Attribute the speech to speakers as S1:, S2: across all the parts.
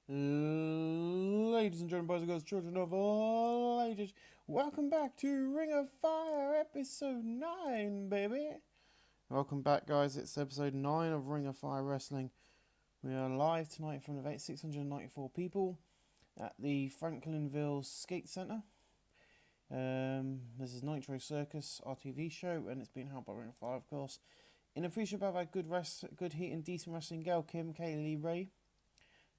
S1: Ladies and gentlemen, boys and girls, children of all ages, welcome back to Ring of Fire episode 9, baby. Welcome back, guys. It's episode 9 of Ring of Fire Wrestling. We are live tonight in front of 694 people at the Franklinville Skate Centre. This is Nitro Circus, our TV show, and it's been held by Ring of Fire, of course. In appreciation of our good heat and decent wrestling, Gail Kim, Kaylee Ray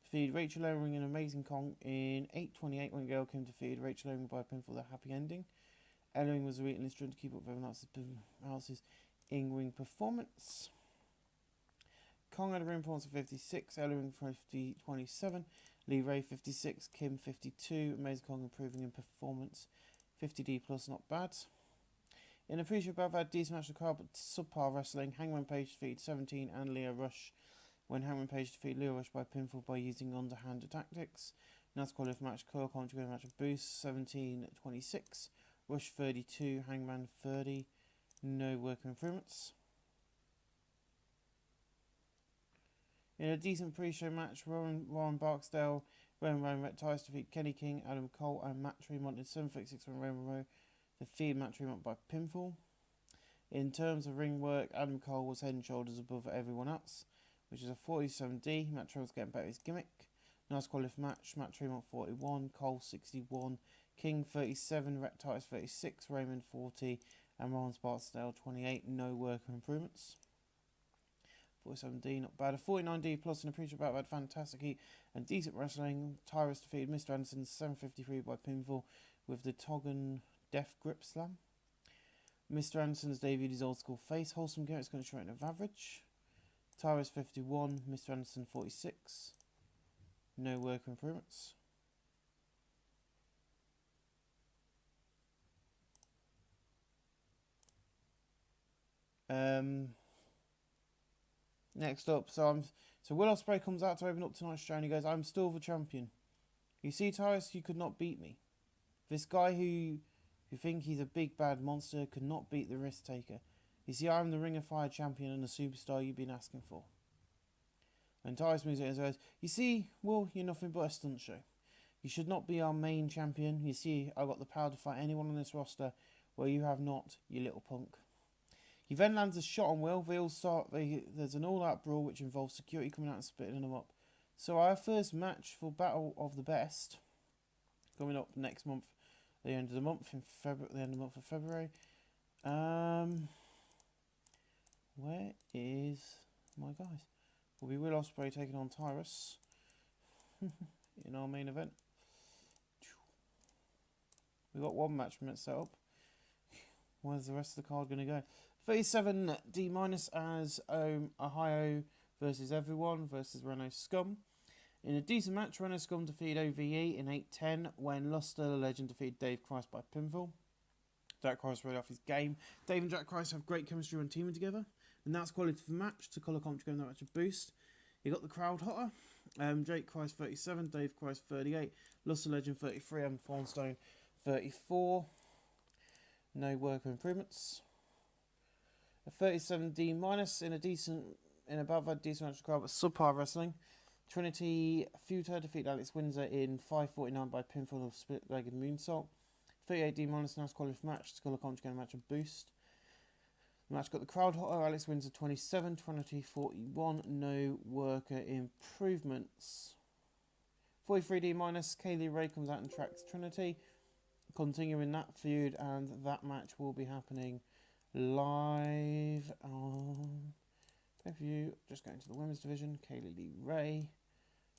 S1: defeated Rachel Owering in Amazing Kong in 8:28 when Gail Kim defeated Rachel Owering by a pinfall with a happy ending. Owering was relentless trying to keep up with everyone else's in-ring performance. Kong had a ring performance of 56, Owering 27, Lee Ray 56, Kim 52, Amazing Kong improving in performance, 50D plus, not bad. In appreciation of our decent match of the card but subpar wrestling, Hangman Page defeated 17 and Leo Rush when Hangman Page defeated Leo Rush by pinfall by using underhand tactics. Nice quality match, Coil contributed match of boost, 17-26, Rush 32, Hangman 30, no worker improvements. In a decent pre-show match, Warren Barksdale, Roman Reptiles defeat Kenny King, Adam Cole and Matt Tremont in 7:36 when Roman Rowe defeated Matt Tremont by pinfall. In terms of ring work, Adam Cole was head and shoulders above everyone else, which is a 47D. Matt Tremont's getting better his gimmick. Nice quality match. Matt Tremont 41, Cole 61, King 37, Reptiles 36, Raymond 40, and Ron Barksdale 28. No worker improvements. 47D, not bad. A 49D plus and appreciate about had fantastic heat and decent wrestling. Tyrus defeated Mr. Anderson 7:53 by pinfall with the Toggen Death Grip Slam. Mr. Anderson's debuted his old school face. Wholesome gimmick's going to show it of average. Tyrus 51, Mr. Anderson 46. No worker improvements. Next up, so Will Ospreay comes out to open up tonight's show and he goes, "I'm still the champion. You see, Tyrus, you could not beat me. This guy who think he's a big bad monster could not beat the risk taker. You see, I'm the Ring of Fire champion and the superstar you've been asking for." And Tyrus moves it and says, "You see, Will, you're nothing but a stunt show. You should not be our main champion. You see, I've got the power to fight anyone on this roster where you have not, you little punk." He then lands a shot on Will. There's an all-out brawl which involves security coming out and splitting them up. So our first match for Battle of the Best, coming up next month, the end of the month in February. The end of the month of February. Where is my guys? Will be Will Ospreay taking on Tyrus in our main event. We've got one match minute set up. Where's the rest of the card going to go? 37D minus as Ohio versus Everyone versus Renault Scum. In a decent match, Renault Scum defeated OVE in 8:10 when Luster the Legend defeated Dave Christ by pinfall. Jack Christ rode off his game. Dave and Jack Christ have great chemistry when teaming together, and that's quality for the match. To colour commentary going that match a boost. You got the crowd hotter. Jake Christ 37, Dave Christ 38, Luster Legend 33, and Thornstone 34. No worker improvements. A 37D minus in above a decent match crowd, but subpar wrestling. Trinity Futer defeated Alex Windsor in 5:49 by pinfall of split-legged moonsault. 38D minus, nice quality match. To colour commentary going match a boost. The match got the crowd hotter. Alex Windsor 27, Trinity 41. No worker improvements. 43D minus, Kaylee Ray comes out and tracks Trinity. Continuing that feud, and that match will be happening live on pay-per-view. Just going to the women's division. Kaylee Ray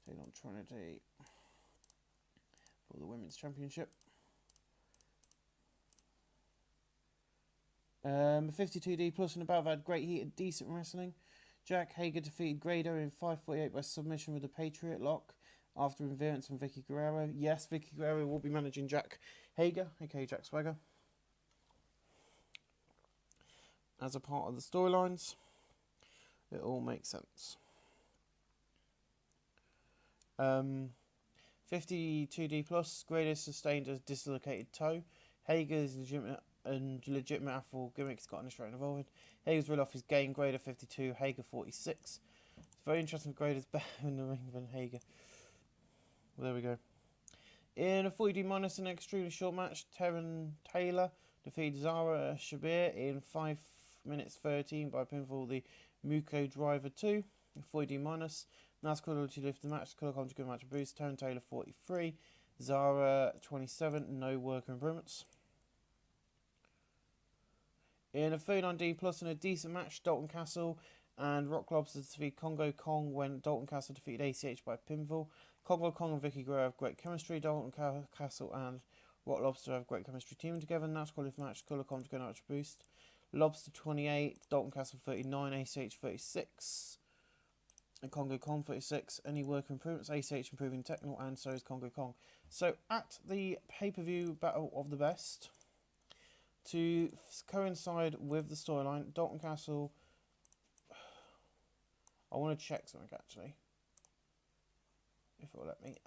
S1: taking on Trinity for the women's championship. 52D plus and above had great heat and decent wrestling. Jack Hager defeated Grado in 5:48 by submission with the Patriot Lock after interference from Vicky Guerrero. Yes, Vicky Guerrero will be managing Jack Hager, aka Jack Swagger, as a part of the storylines. It all makes sense. 52D plus, Grado sustained a dislocated toe. Hager's legitimate athletic gimmicks got straight involved. Hager's read off his game, Grader 52, Hager 46. It's very interesting if Grader's better in the ring than Hager. There we go. In a 40D minus an extremely short match, Terran Taylor defeated Zara Shabir in 5 minutes 13 by pinfall the Muko Driver 2. 40D minus. NASCAR ability to lift the match. Colour conjugate match boost. Terran Taylor 43. Zara 27. No work improvements. In a 39D plus in a decent match, Dalton Castle and Rock Lobster defeat Congo Kong when Dalton Castle defeated ACH by pinfall. Congo Kong and Vicky Gray have great chemistry. Dalton Castle and Rock Lobster have great chemistry teaming together. Natural lift match, colour conjugate match boost. Lobster 28, Dalton Castle 39, ACH 36, and Congo Kong 36. Any work improvements? ACH improving technical, and so is Congo Kong. So at the pay-per-view Battle of the Best, to coincide with the storyline, Dalton Castle. I want to check something actually, if it will let me.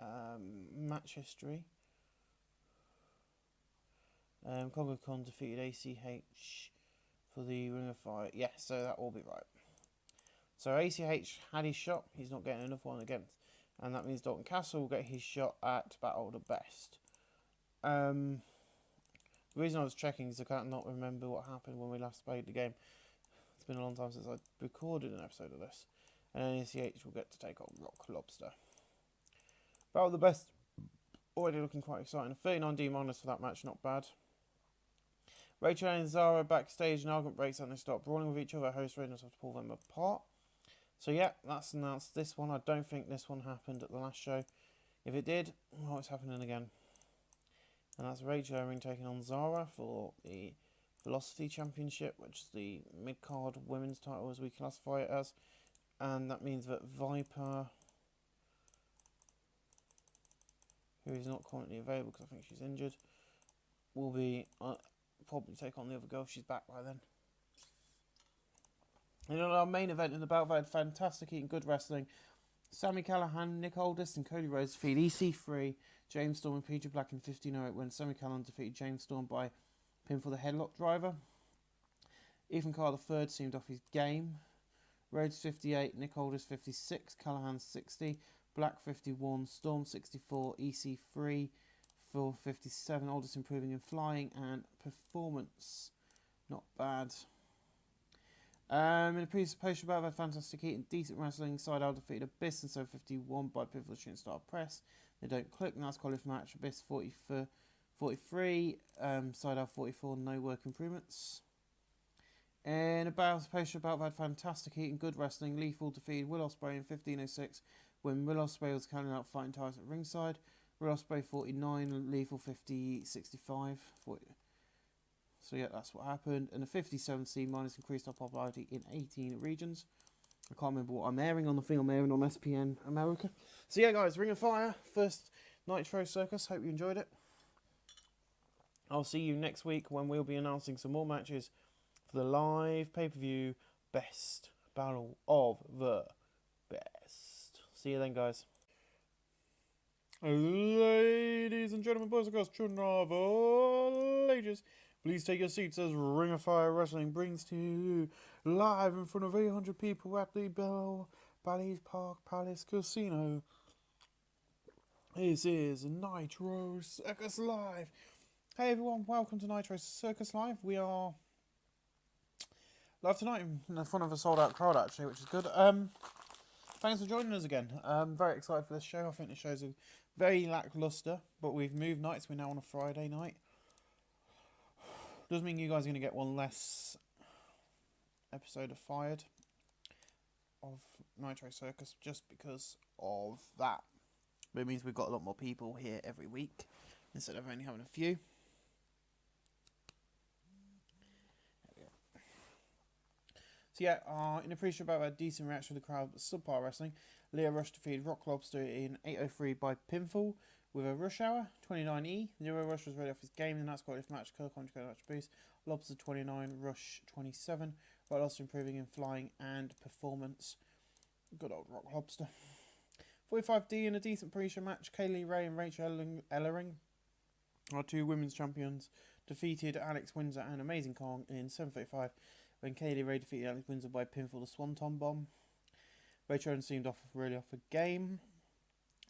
S1: Match history. Congo Kong defeated ACH for the Ring of Fire. Yes, so that will be right. So ACH had his shot. He's not getting enough one again. And that means Dalton Castle will get his shot at Battle of the Best. The reason I was checking is I can't not remember what happened when we last played the game. It's been a long time since I recorded an episode of this. And ACH will get to take on Rock Lobster. Battle of the Best already looking quite exciting. 39D minus for that match, not bad. Rachel and Zara backstage, an argument breaks out and they start brawling with each other. Host Raiders have to pull them apart. So yeah, that's announced this one. I don't think this one happened at the last show. If it did, well, it's happening again. And that's Rachel Owing taking on Zara for the Velocity Championship, which is the mid-card women's title as we classify it as. And that means that Viper, who is not currently available because I think she's injured, will be probably take on the other girl. She's back by then. And on our main event in the bout, we had fantastic eating good wrestling. Sami Callihan, Nick Aldis, and Cody Rhodes defeat EC3, James Storm, and Peter Black in 15:08 when Sami Callihan defeated James Storm by pin for the headlock driver. Ethan Carr III seemed off his game. Rhodes 58, Nick Aldis 56, Callahan 60, Black 51, Storm 64, EC3 for 57. Aldis improving in flying and performance. Not bad. In the previous post about had fantastic heat and decent wrestling. Side Out defeated Abyss and so 51 by pivotal shooting star press. They don't click. Nice quality match. Abyss 43, Side Out 44. No work improvements. In a post about had fantastic heat and good wrestling. Lethal defeated Will Ospreay in 15:06 when Will Ospreay was counting out fighting tires at ringside. Will Ospreay 49, Lethal 65. 40. So yeah, that's what happened. And the 57C minus increased our popularity in 18 regions. I can't remember what I'm airing on the thing. I'm airing on SPN America. So yeah, guys, Ring of Fire, first Nitro Circus. Hope you enjoyed it. I'll see you next week when we'll be announcing some more matches for the live pay-per-view Best Battle of the Best. See you then, guys. Ladies and gentlemen, boys and girls, children of all ages, please take your seats as Ring of Fire Wrestling brings to you live in front of 800 people at the Bally's Park Palace Casino. This is Nitro Circus Live. Hey everyone, welcome to Nitro Circus Live. We are live tonight in front of a sold out crowd actually, which is good. Thanks for joining us again. I'm very excited for this show. I think the show's very lackluster, but we've moved nights. We're now on a Friday night. Doesn't mean you guys are going to get one less episode of Fired of Nitro Circus just because of that. But it means we've got a lot more people here every week instead of only having a few. There we go. So yeah, in appreciation about a decent reaction to the crowd, subpar wrestling. Leah Rush defeated Rock Lobster in 8:03 by pinfall with a rush hour. 29E. Leah Rush was ready off his game, and that's quite a match. Color conjugate match boost. Lobster 29, Rush 27. While also improving in flying and performance. Good old Rock Lobster. 45D in a decent pre-show match. Kaylee Ray and Rachel Ellering, our two women's champions, defeated Alex Windsor and Amazing Kong in 7:35 when Kaylee Ray defeated Alex Windsor by pinfall the Swanton Bomb. Rachel seemed really off a game.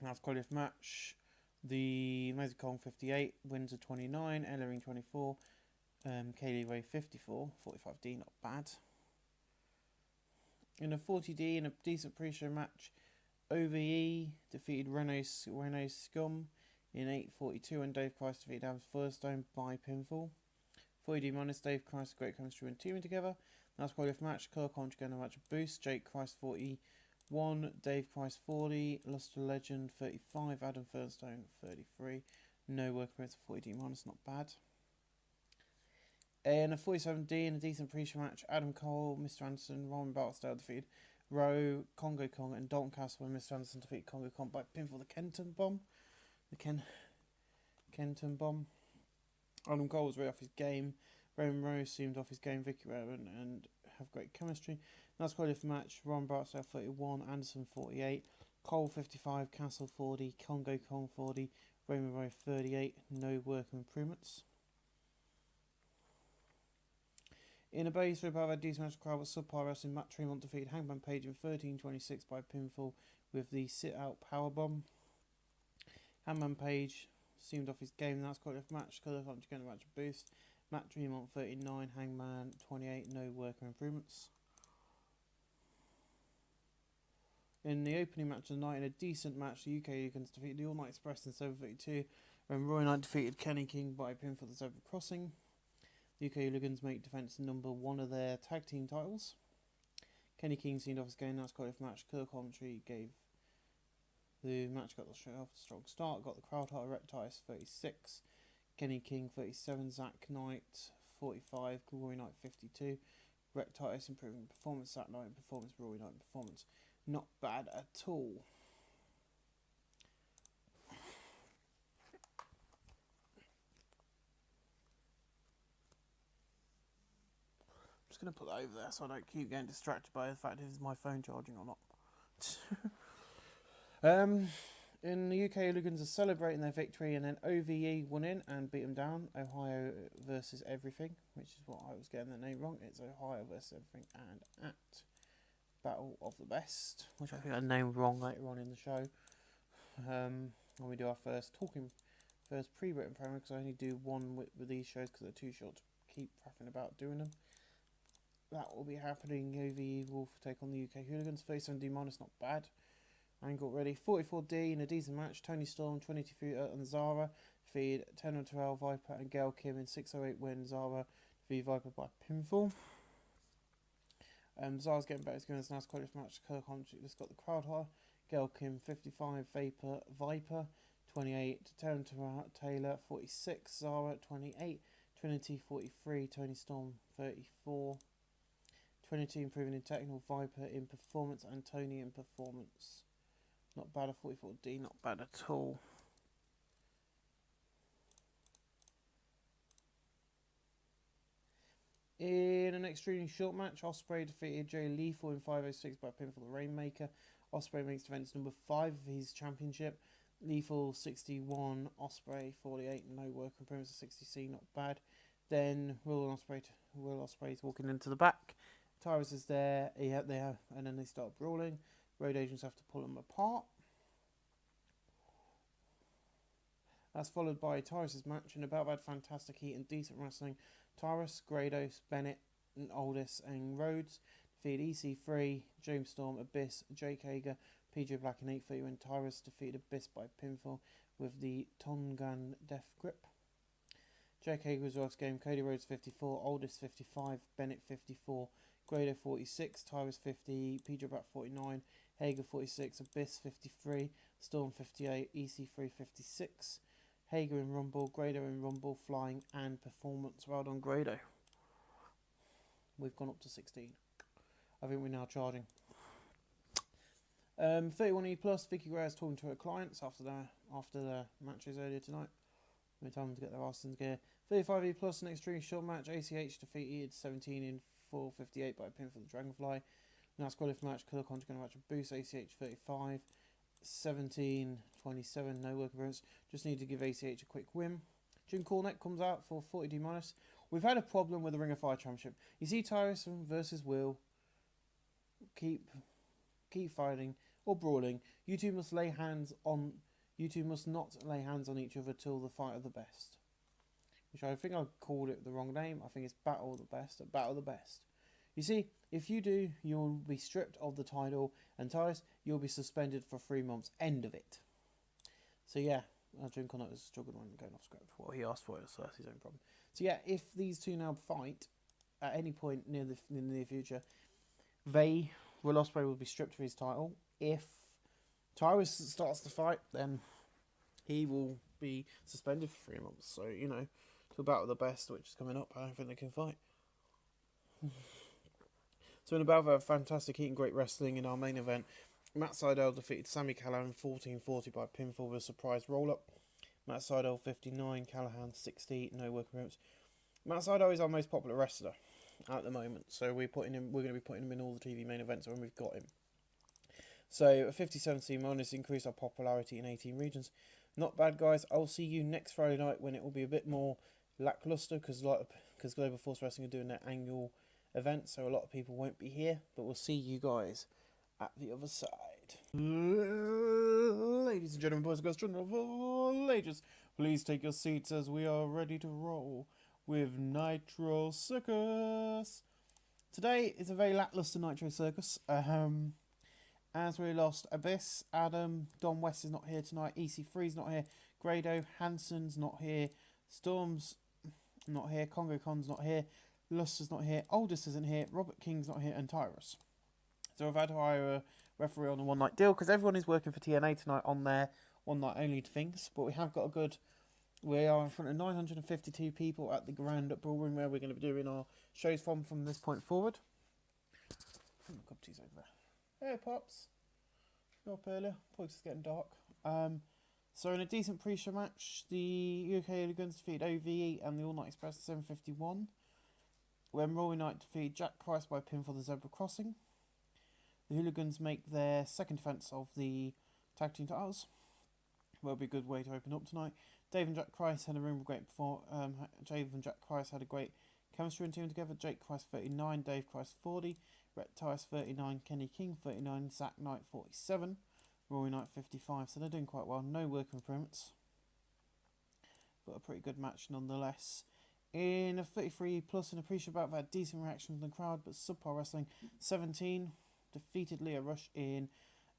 S1: Last qualifying match, the Amazing Kong 58, Windsor 29, Ellering 24, Kaylee Ray 54, 45D, not bad. In a 40D, in a decent pre-show match, OVE defeated Renault Scum in 8:42, and Dave Price defeated Adams Firstone by pinfall. 40D minus, Dave Price, great chemistry when teaming together. Last qualifying match, Colour Commentary going to match a boost. Jake Price 41, Dave Price 40, Luster Legend 35, Adam Firstone 33. No work rates for 40D minus, not bad. In a 47D, in a decent pre-show match, Adam Cole, Mr. Anderson, Roman Barksdale defeated Rowe, Congo Kong, and Dalton Castle, and Mr. Anderson defeated Congo Kong by pinfall. The Kenton Bomb. Kenton Bomb. Adam Cole was right off his game. Roman Rose seemed off his game. Vicky Rowan and have great chemistry. Last quality for match, Roman Barksdale 31, Anderson 48, Cole 55, Castle 40, Congo Kong 40, Roman Rose 38. No work improvements. In a base group, I've had decent match crowd with subpar wrestling. Matt Tremont defeated Hangman Page in 13:26 by pinfall with the sit-out powerbomb. Hangman Page seemed off his game. That's quite a match. Colour Commentary going to match a boost. Matt Tremont 39, Hangman 28. No worker improvements. In the opening match of the night, in a decent match, the UK Hooligans defeated the All Night Express in 7:32, when Roy Knight defeated Kenny King by pinfall at the Zebra Crossing. UK Hooligans make defence number 1 of their tag team titles. Kenny King seemed off his game. That's quite a match. Colour Commentary gave the match got the strong start. Got the crowd high. Rectice 36, Kenny King 37, Zach Knight 45, Roy Knight 52. Rectice improving performance. Zach Knight performance. Roy Knight performance. Not bad at all. I'm just going to put that over there so I don't keep getting distracted by the fact is my phone charging or not. In the UK, Hooligans are celebrating their victory, and then OVE won in and beat them down. Ohio versus Everything, which is what I was getting the name wrong. It's Ohio versus Everything and at Battle of the Best, which I think I named wrong later on in the show. When we do our first pre-written promo, because I only do one with these shows because they're too short to keep faffing about doing them. That will be happening. OVE will take on the UK Hooligans. 37D minus, not bad. Angle ready. 44D in a decent match. Tony Storm, 22 and Zara defeated 10 and 12 Viper and Gail Kim in 6:08 win. Zara defeated Viper by pinfall. Zara's getting better. It's going to nice quality match. Colour Commentary just got the crowd high. Gail Kim 55, Viper 28, Taryn Taylor 46, Zara 28, Trinity 43, Tony Storm 34. Trinity improving in technical, Viper in performance, and Tony in performance. Not bad at 44D, not bad at all. In an extremely short match, Ospreay defeated Jay Lethal in 5:06 by pinfall the Rainmaker. Ospreay makes defense number 5 of his championship. Lethal 61, Ospreay 48, no work improvements at 60C, not bad. Then Will Ospreay's walking into the back. Tyrus is there, and then they start brawling. Road agents have to pull them apart. That's followed by Tyrus's match, and about had fantastic heat and decent wrestling. Tyrus, Grados, Bennett, and Aldis and Rhodes defeated EC3, James Storm, Abyss, Jake Hager, PJ Black and 830 when Tyrus defeated Abyss by pinfall with the Tongan Death Grip. Jake Hager was off game. Cody Rhodes 54, Aldis 55, Bennett 54, Grado 46, Tyrus 50, PJ Black 49, Hager 46, Abyss 53, Storm 58, EC3 56. Hager in Rumble, Grado in Rumble, Flying and Performance. Well done, Grado. We've gone up to 16. I think we're now charging. 31E plus, Vicky Gray is talking to her clients after their matches earlier tonight. We tell them to get their asses in gear. 35E plus, an extremely short match. ACH defeated 17 in 4:58 by a pin for the Dragonfly. Now qualifying match, Colour Commentary going to match a boost. ACH 35. 17:27, no work appearance. Just need to give ACH a quick win. Jim Cornette comes out for 40D minus. We've had a problem with the Ring of Fire Championship. You see Tyrus versus Will keep fighting. or brawling, you two must not lay hands on each other till the fight of the best. Which I think I called it the wrong name. I think it's Battle of the Best. Battle of the Best. You see, if you do, you'll be stripped of the title, and Tyus, you'll be suspended for 3 months. End of it. So yeah, Jim Connor was struggling when going off script. What he asked for it, so that's his own problem. So yeah, if these two now fight at any point in the near future, Will Ospreay will be stripped of his title. If Tyrus starts the fight, then he will be suspended for 3 months. So, you know, to Battle of the Best, which is coming up, I don't think they can fight. So in about a fantastic heat and great wrestling in our main event, Matt Sydal defeated Sami Callihan 14-40 by pinfall with a surprise roll-up. Matt Sydal 59, Callihan 60, no work appearance. Matt Sydal is our most popular wrestler at the moment, so we're going to be putting him in all the TV main events when we've got him. So a 57 minus increased our popularity in 18 regions. Not bad, guys. I'll see you next Friday night when it will be a bit more lackluster because Global Force Wrestling are doing their annual event, so a lot of people won't be here, but we'll see you guys at the other side. Ladies and gentlemen, boys and girls, children of all ages, please take your seats as we are ready to roll with Nitro Circus. Today is a very lackluster Nitro Circus. As we lost Abyss, Adam, Don West is not here tonight, EC3's not here, Grado, Hansen's not here, Storm's not here, Congo Con's not here, Luster's not here, Aldous isn't here, Robert King's not here, and Tyrus. So I've had to hire a referee on a one-night deal because everyone is working for TNA tonight on their one-night only things. But we have got we are in front of 952 people at the Grand Ballroom where we're going to be doing our shows from this point forward. Cup of tea's over there. Hey, Pops. You're up earlier. Probably it's getting dark. So in a decent pre-show match, the UK Hooligans defeated OVE and the All Night Express at 7:51. When Roy Knight defeated Jack Price by pin for the Zebra Crossing. The Hooligans make their second defence of the tag team titles. Will be a good way to open up tonight. Dave and Jack Price had a room great before. Dave and Jack Price had a great chemistry and team together. Jake Price 39, Dave Price 40, Rhett Tice 39, Kenny King 39, Zach Knight 47, Roy Knight 55. So they're doing quite well. No work improvements, but a pretty good match nonetheless. In a 33 plus, and appreciate about that decent reaction from the crowd, but subpar wrestling. 17 defeated Leo Rush in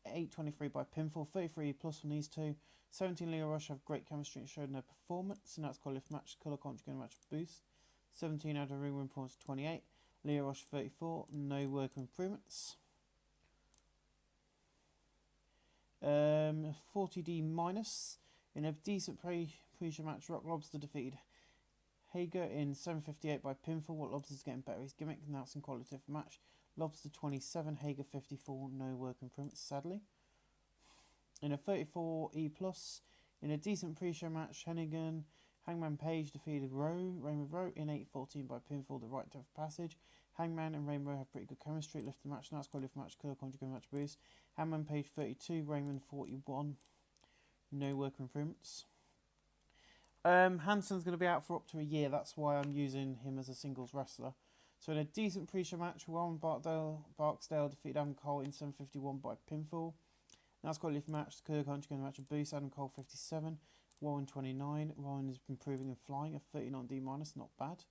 S1: 8:23 by pinfall. 33 plus from these two. 17 Leo Rush have great chemistry and showed in their performance, and that's qualified match, colour conjugate match boost. 17 out of ring win points 28. Leo Rush 34, no work improvements. 40D minus in a decent pre-show match. Rock Lobster defeated Hager in 7:58 by pinfall. What Lobster's getting better his gimmick, and that's in qualitative match. Lobster 27, Hager 54, no work improvements sadly. In a 34E plus, in a decent pre-show match, Hangman Page defeated Rainbow Rowe in 8:14 by pinfall, the right of passage. Hangman and Rainbow have pretty good chemistry, lift the match, now it's quality match, colour conjugate match boost. Hangman Page 32, Raymond 41, no work improvements. Hansen's going to be out for up to a year, that's why I'm using him as a singles wrestler. So in a decent pre-show match, Warren Barksdale defeated Adam Cole in 7:51 by pinfall. Now it's quality match, Kirk Hunter going to match a boost, Adam Cole 57, Warren 29. Warren is improving and flying, a 39D minus, not bad.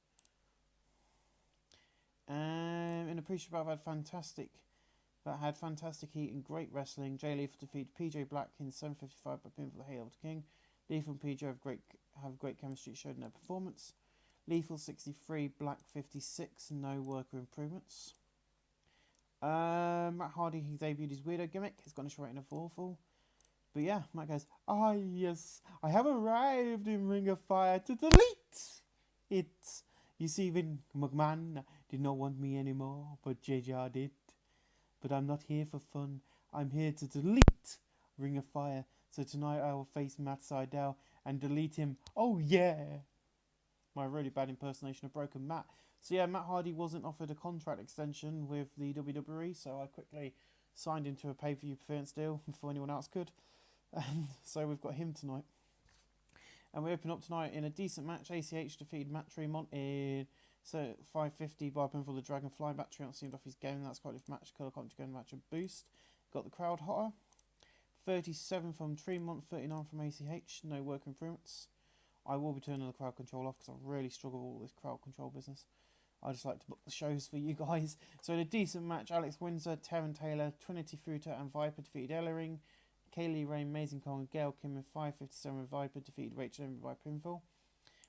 S1: In a pre-show battle, had fantastic heat and great wrestling. Jay Lethal defeated PJ Black in 7:55 by pinfall, Hail to King. Lethal and PJ have great chemistry showed in their performance. Lethal 63, Black 56, no worker improvements. Matt Hardy, he debuted his weirdo gimmick. He's got a rating of awful. But yeah, Matt goes, "Ah yes, I have arrived in Ring of Fire to delete it. You see, Vin McMahon did not want me anymore, but JJR did. But I'm not here for fun. I'm here to delete Ring of Fire. So tonight I will face Matt Sydal and delete him. Oh yeah." My really bad impersonation of Broken Matt. So yeah, Matt Hardy wasn't offered a contract extension with the WWE, so I quickly signed into a pay-per-view performance deal before anyone else could. And so we've got him tonight. And we open up tonight in a decent match. ACH defeated Matt Tremont in 5:50 by pinfall the Dragonfly. Matt Tremont seemed off his game. That's quite a match. Colour conjugate match and boost. Got the crowd hotter. 37 from Tremont, 39 from ACH. No work improvements. I will be turning the crowd control off because I really struggle with this crowd control business. I just like to book the shows for you guys. So in a decent match, Alex Windsor, Taryn Taylor, Trinity Fruiter and Viper defeated Ellering. Kaylee Ray, Amazing Kong and Gail Kim in 5:57 Viper defeated Rachel Embry by pinfall.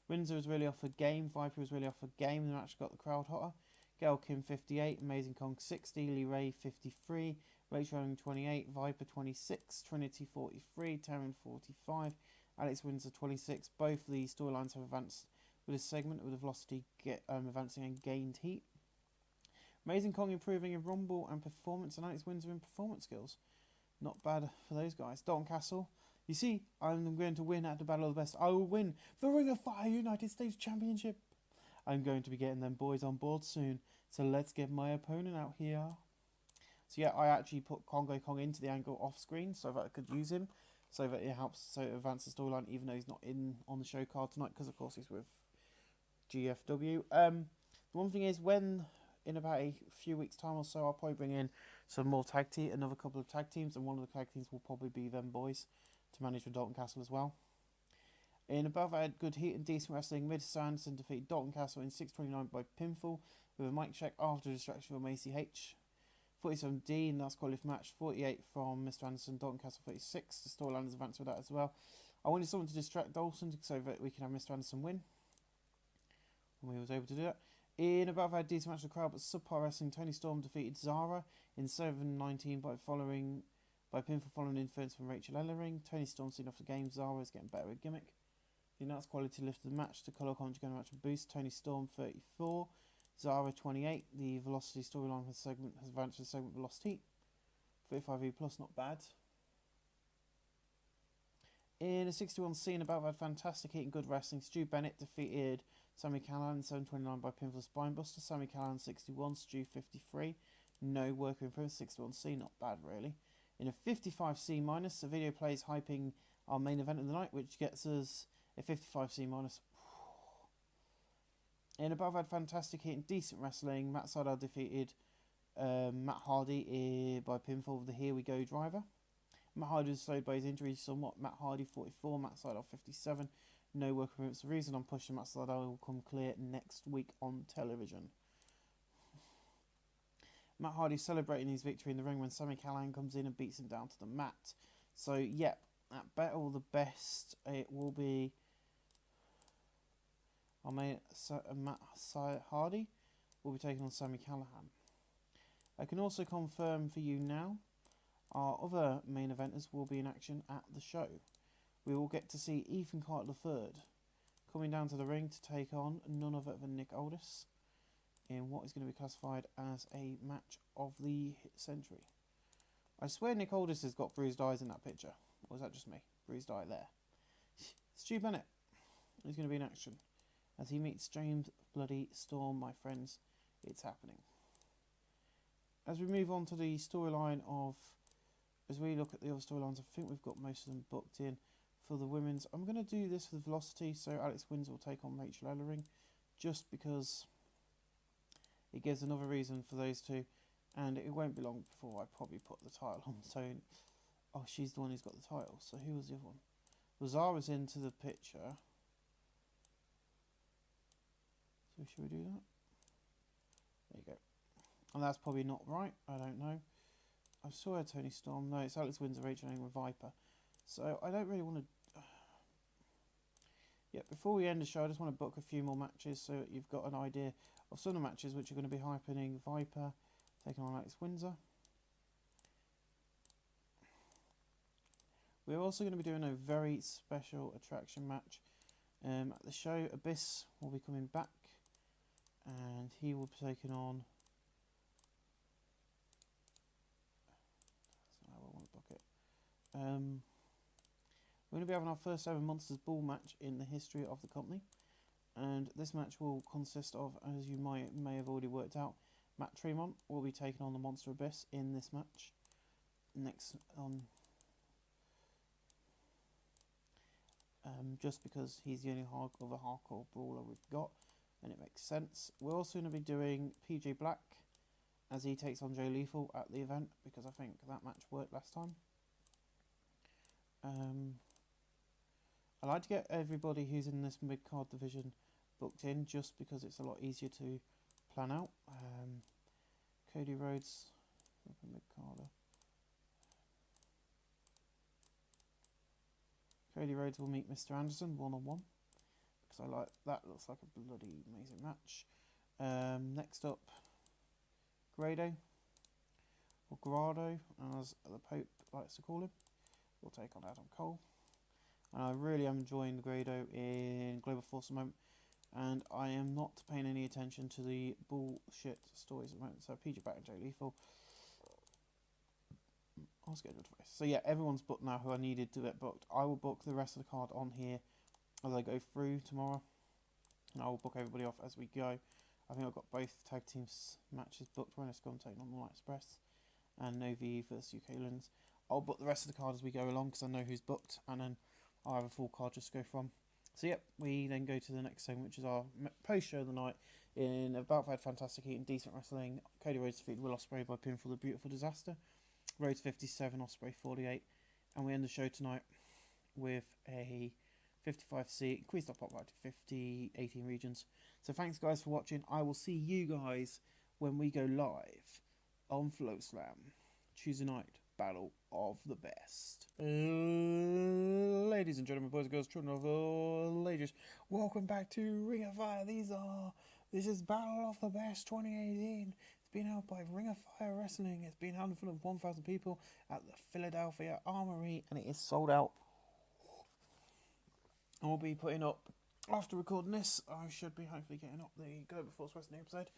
S1: Windsor was really off a game. Viper was really off a game. The match got the crowd hotter. Gail Kim 58, Amazing Kong 60, Lee Ray 53, Rachel Ellering 28, Viper 26, Trinity 43, Taryn 45, Alex Windsor 26. Both of these storylines have advanced with this segment, with the Velocity advancing and gained heat. Amazing Kong improving in Rumble and performance, and Alex Windsor in performance skills. Not bad for those guys. Dalton Castle, you see, I'm going to win at the Battle of the Best. I will win the Ring of Fire United States Championship. I'm going to be getting them boys on board soon. So let's get my opponent out here. So yeah, I actually put Congo Kong into the angle off screen so that I could use him. So that it helps advance the storyline, even though he's not on the show card tonight, because of course he's with GFW. The one thing is, when in about a few weeks time or so, I'll probably bring in some more another couple of tag teams, and one of the tag teams will probably be them boys to manage with Dalton Castle as well. In above, I had good heat and decent wrestling. Mr. Anderson defeated Dalton Castle in 6:29 by pinfall with a mic check after a distraction from ACH. 47D, and that's quality match. 48 from Mr. Anderson, Dalton Castle 36. The storyline has advanced with that as well. I wanted someone to distract Dawson so that we can have Mr. Anderson win. And we was able to do that. In above, I had decent match of the crowd, but subpar wrestling. Tony Storm defeated Zara in 7:19 by pinfall following interference from Rachel Ellering. Tony Storm seen off the game. Zara is getting better with gimmick. The announced quality lifted the match. The colour commentary going to match a boost. Tony Storm 34, Zara 28. The Velocity storyline has advanced to the segment Velocity. 35E plus, not bad. In a 61C and above, I had fantastic heat and good wrestling. Stu Bennett defeated Sammy Callahan 7:29 by pinfall spinebuster. Sammy Callahan 61, Stu 53. No worker improvement. 61C, not bad really. In a 55C minus, the video plays hyping our main event of the night, which gets us a 55C minus. In above, I had fantastic heat and decent wrestling. Matt Sydal defeated Matt Hardy by pinfall with the Here We Go driver. Matt Hardy was slowed by his injury somewhat. Matt Hardy 44, Matt Sydal 57. No work improvements. The reason I'm pushing Matt Sydal will come clear next week on television. Matt Hardy celebrating his victory in the ring when Sammy Callahan comes in and beats him down to the mat. So, yep, at Battle of the Best, it will be Matt Hardy will be taking on Sammy Callahan. I can also confirm for you now, our other main eventers will be in action at the show. We will get to see Ethan Carter III coming down to the ring to take on none other than Nick Aldis in what is going to be classified as a match of the century. I swear Nick Aldis has got bruised eyes in that picture. Or is that just me? Bruised eye there. Stu Bennett is going to be in action as he meets James Bloody Storm, my friends. It's happening. As we move on to the storyline of, as we look at the other storylines, I think we've got most of them booked in for the women's. I'm going to do this with Velocity, so Alex Windsor will take on Rachel Ellering, just because it gives another reason for those two, and it won't be long before I probably put the title on. So, oh, she's the one who's got the title, so who was the other one? Well, Zara's into the picture. So should we do that? There you go. And that's probably not right, I don't know. I saw her Tony Storm. No, it's Alex Windsor, Rachel Ellering with Viper. So I don't really want to... Yeah, before we end the show, I just want to book a few more matches so that you've got an idea of some of the matches which are going to be hyping Viper, taking on Alex Windsor. We're also going to be doing a very special attraction match at the show. Abyss will be coming back, and he will be taking on... That's not how I want to book it. We're going to be having our first ever Monsters Ball match in the history of the company, and this match will consist of, as you may have already worked out, Matt Tremont will be taking on the Monster Abyss in this match. Next on, just because he's the only other hardcore brawler we've got, and it makes sense. We're also going to be doing PJ Black as he takes on Jay Lethal at the event, because I think that match worked last time. I like to get everybody who's in this mid-card division booked in, just because it's a lot easier to plan out. Cody Rhodes, mid-carder. Cody Rhodes will meet Mr. Anderson one-on-one, because I like that. Looks like a bloody amazing match. Next up, Grado, or Grado, as the Pope likes to call him, will take on Adam Cole. And I really am enjoying Grado in Global Force at the moment, and I am not paying any attention to the bullshit stories at the moment. So PJ back and Jay Lethal. I'll schedule twice. So yeah, everyone's booked now who I needed to get booked. I will book the rest of the card on here as I go through tomorrow, and I will book everybody off as we go. I think I've got both tag teams matches booked. Renner Scum taking on the Light Express and Novi versus UK Lins. I'll book the rest of the card as we go along, because I know who's booked, and then I'll have a full card just to go from. So yep, we then go to the next segment, which is our post-show of the night. In About That Fantastic Heat and Decent Wrestling, Cody Rhodes defeated Will Ospreay by pinfall The Beautiful Disaster. Rhodes 57, Ospreay 48. And we end the show tonight with a 55 seat, increased our pop right to 50, 18 regions. So thanks guys for watching. I will see you guys when we go live on Float Slam Tuesday night. Battle of the Best. Ladies and gentlemen, boys and girls, children of all ages, welcome back to Ring of Fire. This is Battle of the Best 2018. It's been held by Ring of Fire Wrestling. It's been held in front of 1,000 people at the Philadelphia Armory, and it is sold out. I will be putting up, after recording this, I should be hopefully getting up the Global Force Wrestling episode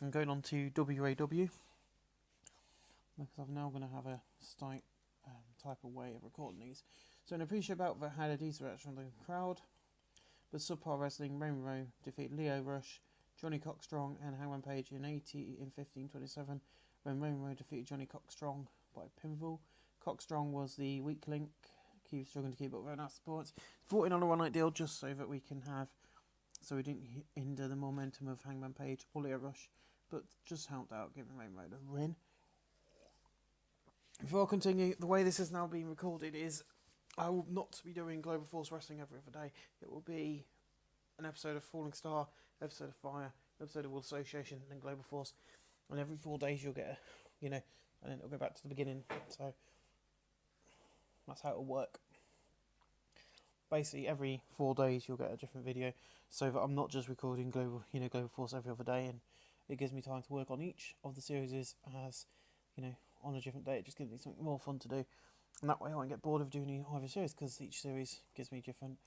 S1: and going on to WAW, because I'm now going to have a type of way of recording these. So in a pre-show bout that had a decent reaction from the crowd, but Subpar Wrestling, Raymond Rowe defeated Leo Rush, Johnny Cockstrong and Hangman Page in 15:27, when Raymond Rowe defeated Johnny Cockstrong by pinfall. Cockstrong was the weak link, keeps struggling to keep up with our sports. Brought in on a one-night deal just so that we didn't hinder the momentum of Hangman Page or Leo Rush, but just helped out, giving Raymond Rowe a win. Before I continue, the way this is now being recorded is I will not be doing Global Force Wrestling every other day. It will be an episode of Falling Star, episode of Fire, episode of World Association, and then Global Force. And every 4 days you'll get and then it'll go back to the beginning. So that's how it'll work. Basically, every 4 days you'll get a different video, so that I'm not just recording Global Force every other day, and it gives me time to work on each of the series as on a different day. It just gives me something more fun to do, and that way I won't get bored of doing either series, because each series gives me different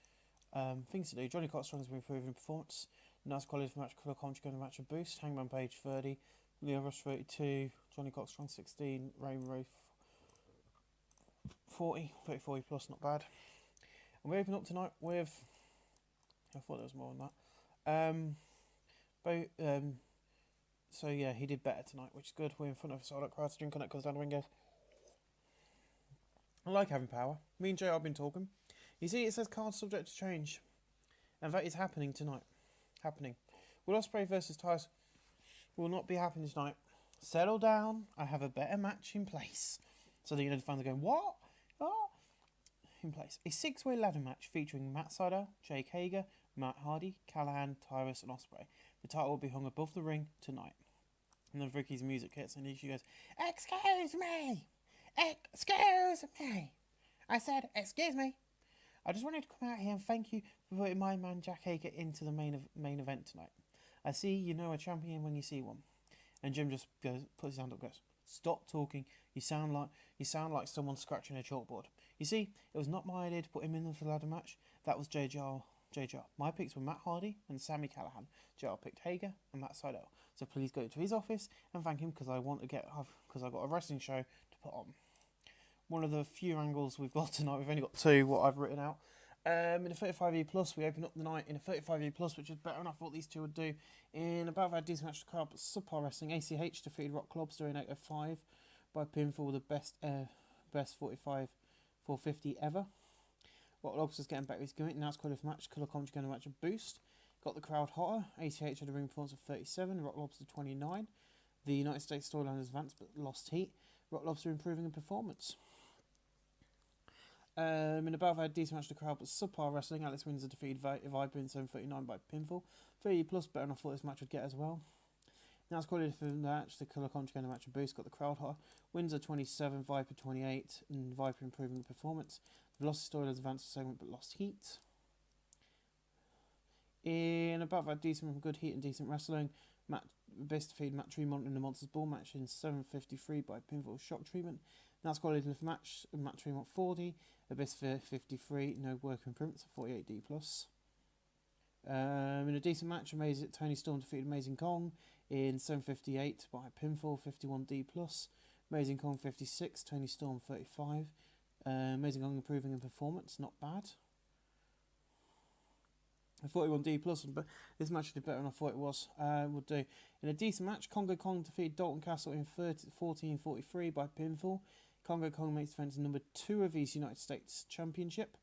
S1: things to do. Johnny Cockstrong has been improving performance. Nice quality for match. Color commentary going to match a boost. Hangman Page 30, Leo Rush 32, Johnny Cockstrong 16, Raymond Rowe 40 plus, not bad. And we open up tonight with, I thought there was more than that. So yeah, he did better tonight, which is good. We're in front of a solid crowd. Drink on it comes down the ring goes. I like having power. Me and Jay have been talking. You see, it says card subject to change, and that is happening tonight. Will Ospreay versus Tyson will not be happening tonight. Settle down. I have a better match in place. So the fans are going, what? Oh, in place. A 6-way ladder match featuring Matt Sydal, Jake Hager, Matt Hardy, Callahan, Tyrus, and Ospreay. The title will be hung above the ring tonight. And then Ricky's music hits, and she goes, "Excuse me! Excuse me! I said, excuse me! I just wanted to come out here and thank you for putting my man Jack Hager into the main event tonight. I see you know a champion when you see one." And Jim just puts his hand up and goes, "Stop talking. You sound like someone scratching a chalkboard. You see, it was not my idea to put him in the ladder match. That was JJR. My picks were Matt Hardy and Sammy Callahan. JR picked Hager and Matt Sydal. So please go to his office and thank him, because I've got a wrestling show to put on." One of the few angles we've got tonight. We've only got 2, what I've written out. In a 35E plus, we open up the night in a 35E plus, which is better than I thought these two would do. In about that decent match to crowd, but Subpar Wrestling, ACH defeated Rock Lobster in 805 by pinfall, the best 45 450 ever. Rock Lobster's getting back to his gimmick. Now it's quite a match. Colour commentary going to match a boost. Got the crowd hotter. ACH had a ring performance of 37. Rock Lobster 29. The United States storyline has advanced but lost heat. Rock Lobster improving in performance. In above, I had decent match to the crowd, but subpar wrestling. Alex Windsor defeated Viper in 7:39 by pinfall. 30 plus, better than I thought this match would get as well. Now it's quality for the match. The colour contract match and boost got the crowd high. Windsor 27, Viper 28, and Viper improving the performance. The Velocity Storyliners advanced the segment but lost heat. In above, I had decent, good heat and decent wrestling. Best defeated Matt Tremont in the Monsters Ball match in 7:53 by pinfall shock treatment. Now it's quality for the match. Matt Tremont 40, Abyss 53, no work improvements, 48D plus. In a decent match, Tony Storm defeated Amazing Kong in 7:58 by pinfall, 51D plus. Amazing Kong 56, Tony Storm 35. Amazing Kong improving in performance, not bad. A 41D plus, but this match did better than I thought it was. Would do. In a decent match, Congo Kong defeated Dalton Castle in 14:43 by pinfall. Congo Kong makes defense number 2 of his United States Championship.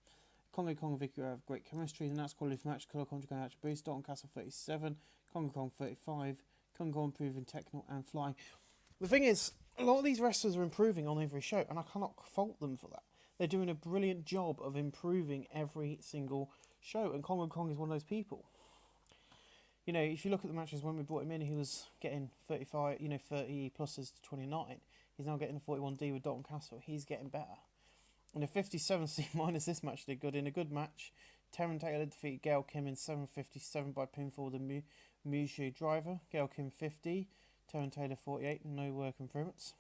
S1: Congo Kong and Vicky have great chemistry, and that's quality for match. Colour contract match boost. Dalton Castle 37, Congo Kong 35. Congo Kong improving technical and flying. The thing is, a lot of these wrestlers are improving on every show, and I cannot fault them for that. They're doing a brilliant job of improving every single show, and Congo Kong is one of those people. You know, if you look at the matches when we brought him in, he was getting 35, 30 pluses to 29. He's now getting a 41D with Dalton Castle. He's getting better. And a 57C minus this match did good. In a good match, Taryn Taylor defeated Gail Kim in 7:57 by pinfall the Mushu driver. Gail Kim 50, Taryn Taylor 48, no work improvements.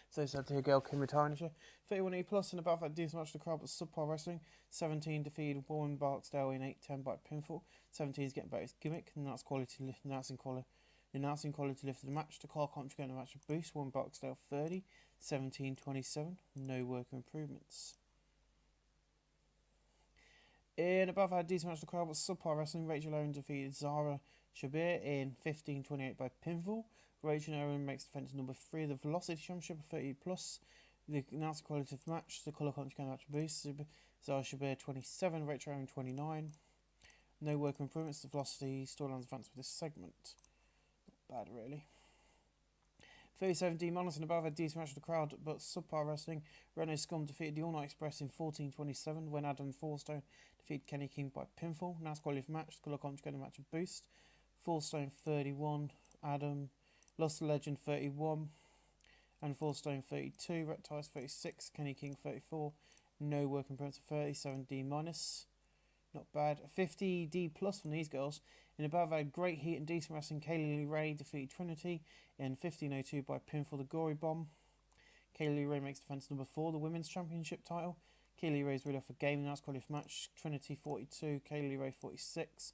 S1: So sad to hear Gail Kim retiring this year. 31E plus and above that decent match to the crowd, but subpar wrestling. 17 defeated Warren Barksdale in 8:10 by pinfall. 17 is getting better his gimmick, and that's quality announcing quality. The announcing quality lifted the match. The car contract getting a match of boost. Warren Barksdale 30, 17:27, no work improvements. In above I had decent match to the crowd, but subpar wrestling. Rachel Owen defeated Zara Shabir in 15:28 by pinfall. Rachel Owen makes defense number 3 of the Velocity Championship of 30 plus. The announcing quality of the match. The colour contract getting a match of boost. Zara Shabir 27, Rachel Owen 29. No work improvements. The Velocity Storylines advance with this segment. Not bad, really. 37D Monos and above had decent match of the crowd, but subpar wrestling. Renault Scum defeated the All Night Express in 14:27 when Adam Fourstone defeated Kenny King by pinfall. Nice quality of match. The colour contract getting a match of boost. Fourstone 31, Adam Lost the Legend 31, and Fourstone 32, Reptiles 36, Kenny King 34. No work improvements of 37D minus. Not bad. 50D plus from these girls. In above, I had great heat and decent wrestling. Kaylee Lee Ray defeated Trinity in 15:02 by pinfall the Gory Bomb. Kaylee Lee Ray makes defense number 4, the Women's Championship title. Kaylee Lee Ray's really off a game. Nice quality of match. Trinity 42, Kaylee Lee Ray 46.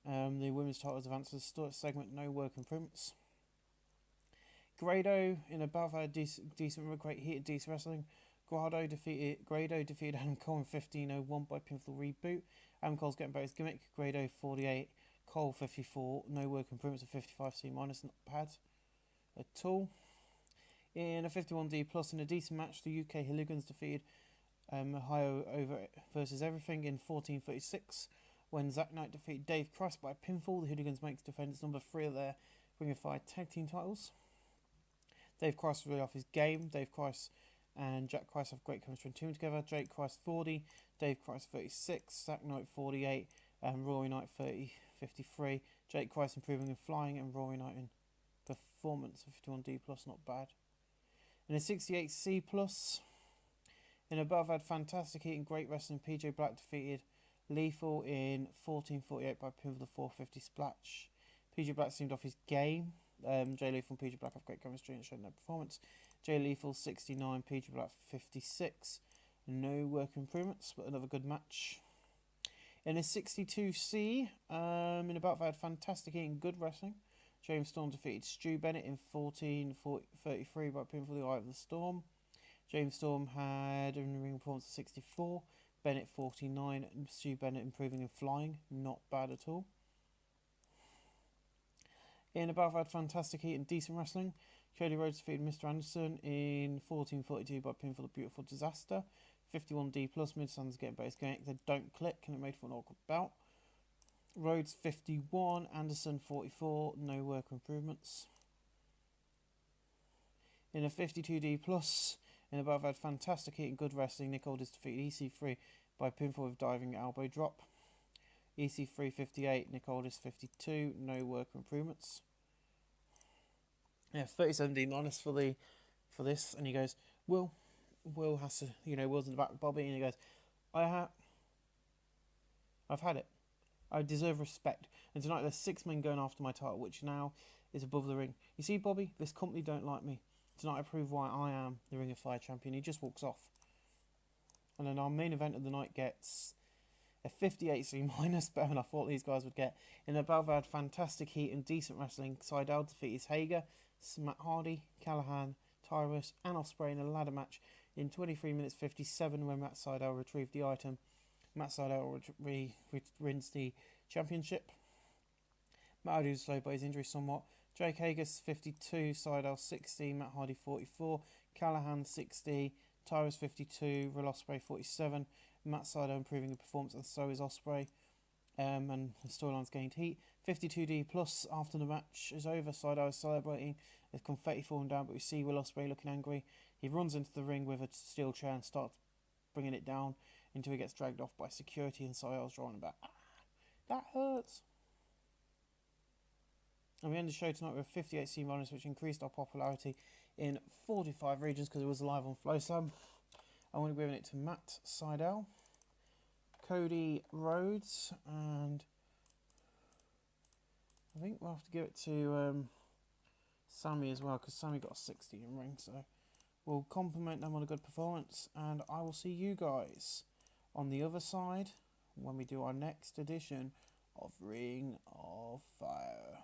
S1: The Women's titles advance to the segment. No work improvements. Grado in above, I had decent great heat and decent wrestling. Grado defeated Adam Cole in 15:01 by pinfall reboot. Adam Cole's getting better his gimmick. Grado 48, Cole 54. No work improvements of 55C minus. Not bad at all. In a 51D plus in a decent match, the UK Hooligans defeated Ohio over versus everything in 14:36 when Zack Knight defeated Dave Christ by pinfall. The Hooligans makes defense number 3 of their Ring of Fire tag team titles. Dave Christ really off his game. Dave Christ and Jack Christ have great chemistry and team together. Jake Christ 40, Dave Christ 36, Zack Knight 48, and Rory Knight 53. Jake Christ improving in flying and Rory Knight in performance. 51D plus, not bad. In a 68C plus, in above had fantastic heat and great wrestling. PJ Black defeated Lethal in 14:48 by pinfall the 450 splash. PJ Black seemed off his game. Jay Lethal and PJ Black have great chemistry and showed no performance. Jay Lethal 69, PJ Black 56. No work improvements, but another good match. In a 62C, in about I had fantastic heat and good wrestling. James Storm defeated Stu Bennett in 14:33 by pinfall the Eye of the Storm. James Storm had a ring performance of 64, Bennett 49, and Stu Bennett improving in flying. Not bad at all. In above, I had fantastic heat and decent wrestling. Cody Rhodes defeated Mr. Anderson in 14:42 by pinfall the Beautiful Disaster. 51D plus, Mid-Sun's getting base going. They don't click, and it made for an awkward bout. Rhodes 51, Anderson 44, no work improvements. In a 52D plus, In the above, had fantastic heat and good wrestling. Nick Aldis defeated EC3 by pinfall with diving elbow drop. EC3 58, Nick Aldis 52. No work improvements. Yeah, 37D minus for this, and he goes, Will has to, Will's in the back with Bobby, and he goes, I've had it. I deserve respect. And tonight there's 6 men going after my title, which now is above the ring. You see, Bobby, this company don't like me. Tonight I prove why I am the Ring of Fire champion. He just walks off. And then our main event of the night gets a 58C minus, better than I thought these guys would get. In the battle, had fantastic heat and decent wrestling. Seidel defeated Hager, Matt Hardy, Callahan, Tyrus, and Ospreay in a ladder match in 23 minutes 57 when Matt Seidel retrieved the item. Matt Seidel wins the championship. Matt Hardy was slowed by his injury somewhat. Jake Hager 52, Seidel 60, Matt Hardy 44, Callahan 60, Tyrus 52, Will Ospreay 47. Matt Seidel improving the performance, and so is Ospreay. And the storyline's gained heat. 52D plus after the match is over. Seidel is celebrating. There's confetti falling down, but we see Will Ospreay looking angry. He runs into the ring with a steel chair and starts bringing it down until he gets dragged off by security, and Seidel's drawing back. That hurts. And we end the show tonight with 58C minus, which increased our popularity in 45 regions because it was live on FlowSum. I want to be giving it to Matt Seidel, Cody Rhodes, and I think we'll have to give it to Sammy as well, because Sammy got a 60 in ring, so we'll compliment them on a good performance, and I will see you guys on the other side when we do our next edition of Ring of Fire.